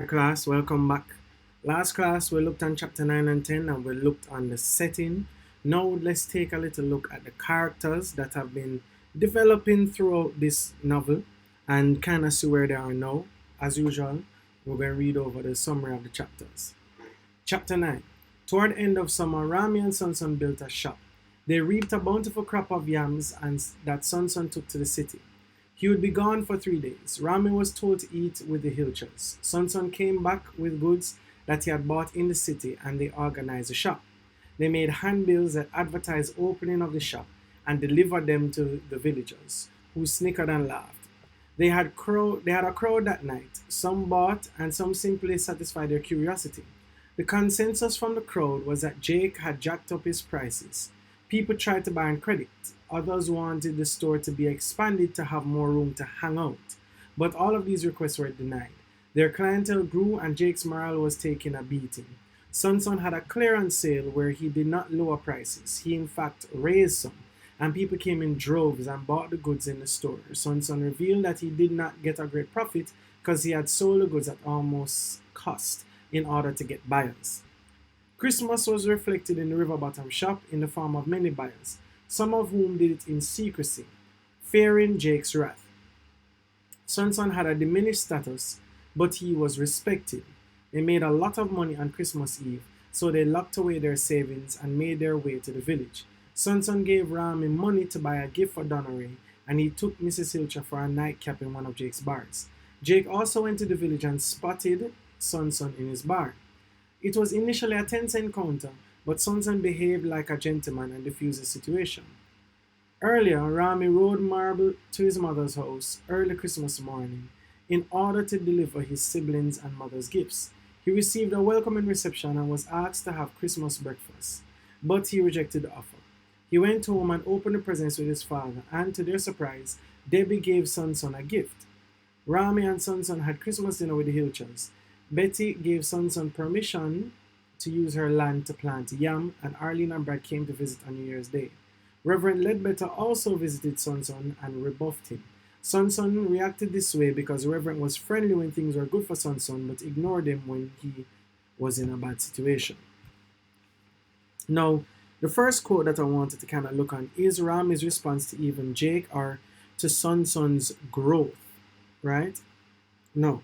Class, welcome back. Last class we looked on chapter 9 and 10 and we looked on the setting. Now let's take a little look at the characters that have been developing throughout this novel and kind of see where they are now. As usual, we're going to read over the summary of the chapters. Chapter 9. Toward the end of summer, Rami and Sonson built a shop. They reaped a bountiful crop of yams and that Sonson took to the city. He would be gone for 3 days. Rami was told to eat with the Hilchers. Sonson came back with goods that he had bought in the city and they organized a shop. They made handbills that advertised opening of the shop and delivered them to the villagers, who snickered and laughed. They had a crowd that night. Some bought and some simply satisfied their curiosity. The consensus from the crowd was that Jake had jacked up his prices. People tried to buy on credit. Others wanted the store to be expanded to have more room to hang out. But all of these requests were denied. Their clientele grew and Jake's morale was taking a beating. Sonson had a clearance sale where he did not lower prices. He in fact raised some, and people came in droves and bought the goods in the store. Sonson revealed that he did not get a great profit because he had sold the goods at almost cost in order to get buyers. Christmas was reflected in the river bottom shop in the form of many buyers, some of whom did it in secrecy, fearing Jake's wrath. Sonson had a diminished status, but he was respected. They made a lot of money on Christmas Eve, so they locked away their savings and made their way to the village. Sonson gave Rami money to buy a gift for Donnery, and he took Mrs. Hilcher for a nightcap in one of Jake's bars. Jake also went to the village and spotted Sonson in his bar. It was initially a tense encounter, but Sonson behaved like a gentleman and diffused the situation. Earlier, Rami rode marble to his mother's house early Christmas morning in order to deliver his siblings and mother's gifts. He received a welcoming reception and was asked to have Christmas breakfast, but he rejected the offer. He went home and opened the presents with his father, and to their surprise, Debbie gave Sonson a gift. Rami and Sonson had Christmas dinner with the Hilchers. Betty gave Sonson permission to use her land to plant yam, and Arlene and Brad came to visit on New Year's Day. Reverend Ledbetter also visited Sonson and rebuffed him. Sonson reacted this way because Reverend was friendly when things were good for Sonson, but ignored him when he was in a bad situation. Now, the first quote that I wanted to kind of look on is Rami's response to even Jake or to Sonson's growth, right? No.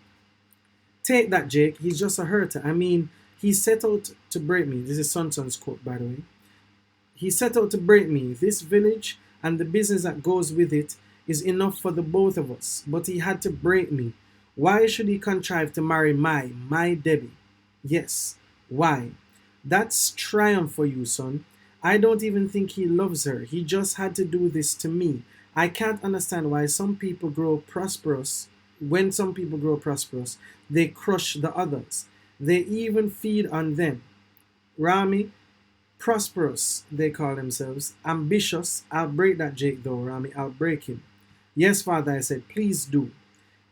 Take that, Jake. He's just a hurter. I mean, he set out to break me. This is Sonson's quote, by the way. He set out to break me. This village and the business that goes with it is enough for the both of us. But he had to break me. Why should he contrive to marry my Debbie? Yes, why? That's triumph for you, son. I don't even think he loves her. He just had to do this to me. I can't understand why some people grow prosperous. When some people grow prosperous, they crush the others. They even feed on them. Rami, prosperous, they call themselves. Ambitious, I'll break that Jake though, Rami, I'll break him. Yes, Father, I said, please do.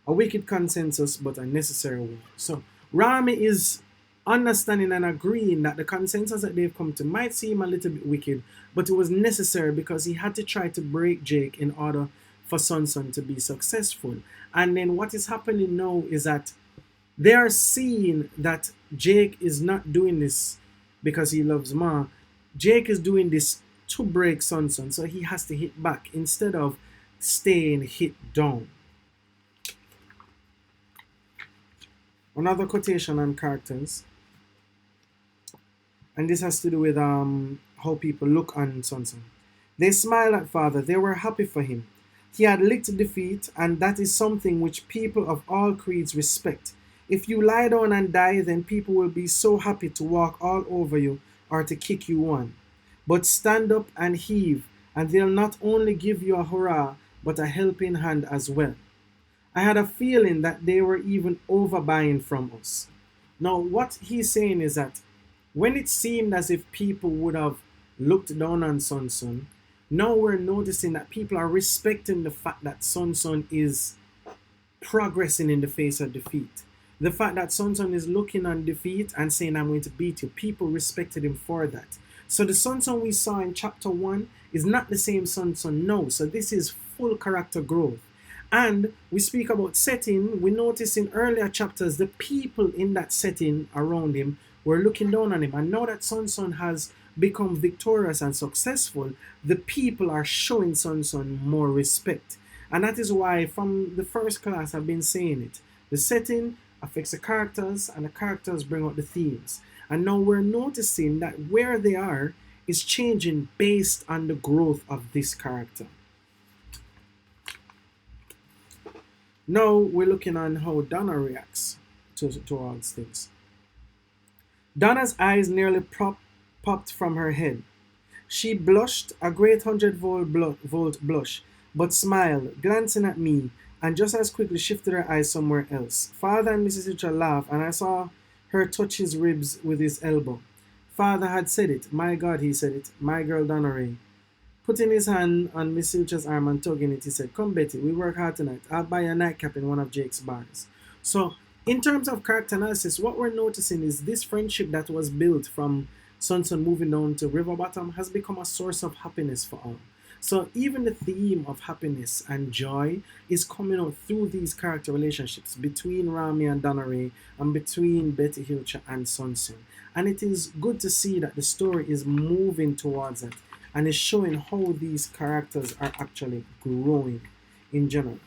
A wicked consensus, but a necessary one. So, Rami is understanding and agreeing that the consensus that they've come to might seem a little bit wicked, but it was necessary because he had to try to break Jake in order for Sonson to be successful. And then what is happening now is that they are seeing that Jake is not doing this because he loves Ma. Jake is doing this to break Sonson, so he has to hit back instead of staying hit down. Another quotation on characters, and this has to do with how people look on Sonson. They smiled at Father. They were happy for him. He had licked defeat, and that is something which people of all creeds respect. If you lie down and die, then people will be so happy to walk all over you or to kick you one. But stand up and heave, and they'll not only give you a hurrah, but a helping hand as well. I had a feeling that they were even overbuying from us. Now, what he's saying is that when it seemed as if people would have looked down on Sonson, now we're noticing that people are respecting the fact that Sonson is progressing in the face of defeat. The fact that Sonson is looking on defeat and saying, I'm going to beat you, people respected him for that. So the Sonson we saw in chapter 1 is not the same Sonson now. So this is full character growth. And we speak about setting. We notice in earlier chapters the people in that setting around him were looking down on him. And now that Sun Sun has become victorious and successful, the people are showing Sun Sun more respect. And that is why, from the first class, I've been saying it. The setting affects the characters, and the characters bring out the themes. And now we're noticing that where they are is changing based on the growth of this character. Now we're looking on how Donna reacts towards things. Donna's eyes nearly popped from her head. She blushed, a great 100-volt blush, but smiled, glancing at me, and just as quickly shifted her eyes somewhere else. Father and Mrs. Richard laughed, and I saw her touch his ribs with his elbow. Father had said it. My God, he said it. My girl Donna Ray. Putting his hand on Miss Richard's arm and tugging it, he said, "Come, Betty, we work hard tonight. I'll buy you a nightcap in one of Jake's bars." So, in terms of character analysis, what we're noticing is this friendship that was built from Sun Sun moving down to River Bottom has become a source of happiness for all. So even the theme of happiness and joy is coming out through these character relationships between Rami and Donna Ray and between Betty Hilcher and Sun Sun. And it is good to see that the story is moving towards it and is showing how these characters are actually growing in general.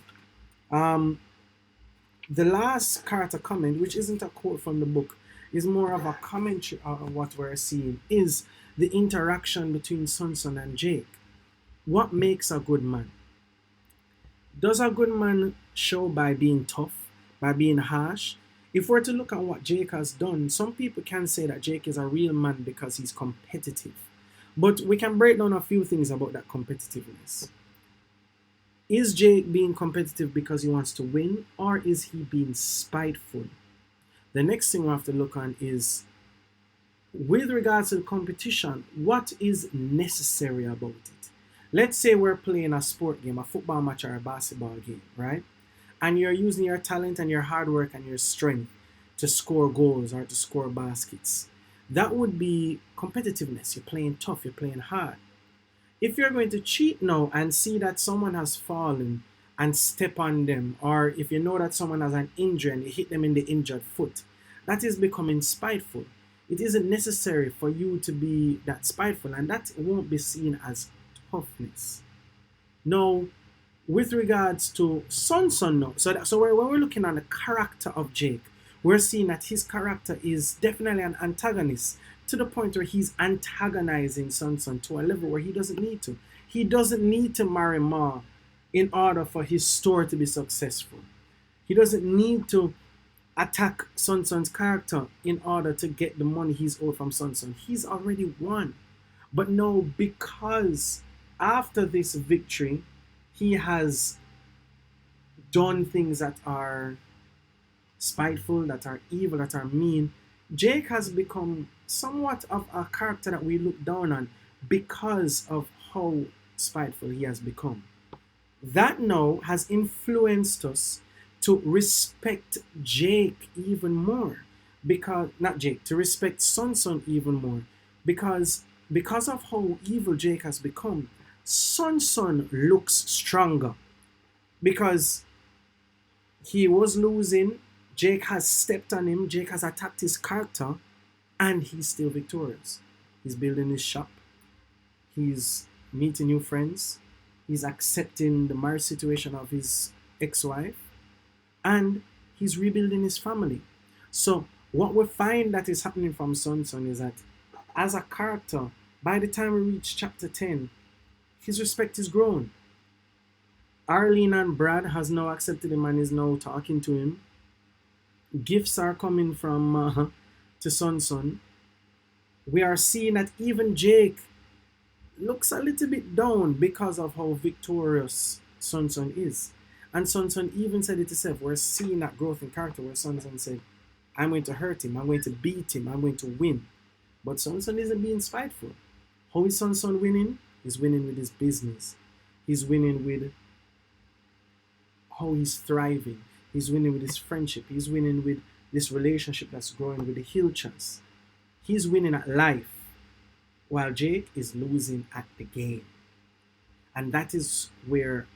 The last character comment, which isn't a quote from the book, is more of a commentary on what we're seeing, is the interaction between Sun Sun and Jake. What makes a good man? Does a good man show by being tough, by being harsh? If we're to look at what Jake has done, some people can say that Jake is a real man because he's competitive. But we can break down a few things about that competitiveness. Is Jake being competitive because he wants to win, or is he being spiteful? The next thing we have to look on is, with regards to the competition, what is necessary about it? Let's say we're playing a sport game, a football match or a basketball game, right? And you're using your talent and your hard work and your strength to score goals or to score baskets. That would be competitiveness. You're playing tough, you're playing hard. If you're going to cheat now and see that someone has fallen and step on them, or if you know that someone has an injury and you hit them in the injured foot, that is becoming spiteful. It isn't necessary for you to be that spiteful, and that won't be seen as toughness. Now, with regards to Sun Sun now, so when we're looking at the character of Jake, we're seeing that his character is definitely an antagonist, to the point where he's antagonizing Sun Sun to a level where he doesn't need to. He doesn't need to marry Ma in order for his store to be successful. He doesn't need to attack Sun Sun's character in order to get the money he's owed from Sun Sun. He's already won. But no, because after this victory, he has done things that are spiteful, that are evil, that are mean. Jake has become somewhat of a character that we look down on because of how spiteful he has become. That now has influenced us to respect Jake even more. Because, not Jake, to respect Sun Sun even more. Because of how evil Jake has become, Sun Sun looks stronger. Because he was losing, Jake has stepped on him, Jake has attacked his character, and he's still victorious. He's building his shop, he's meeting new friends, he's accepting the marriage situation of his ex-wife, and he's rebuilding his family. So what we find that is happening from Sun Sun is that as a character, by the time we reach chapter 10, his respect is grown. Arlene and Brad has now accepted him and is now talking to him. Gifts are coming from to Sun Sun. We are seeing that even Jake looks a little bit down because of how victorious Sun Sun is. And Sun Sun even said it himself. We're seeing that growth in character where Sun Sun said, I'm going to hurt him, I'm going to beat him, I'm going to win. But Sun Sun isn't being spiteful. How is Sun Sun winning? He's winning with his business. He's winning with how he's thriving. He's winning with his friendship. He's winning with this relationship that's growing with the Hilchers. He's winning at life, while Jake is losing at the game. And that is where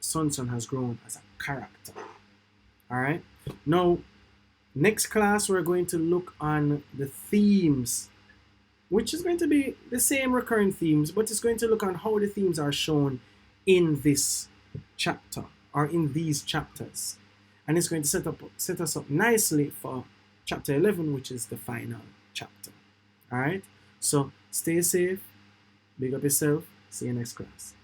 Sun Sun has grown as a character. All right. Now, next class we're going to look on the themes, which is going to be the same recurring themes, but it's going to look on how the themes are shown in this chapter or in these chapters. And it's going to set us up nicely for chapter 11, which is the final chapter. All right. So stay safe, big up yourself. See you next class.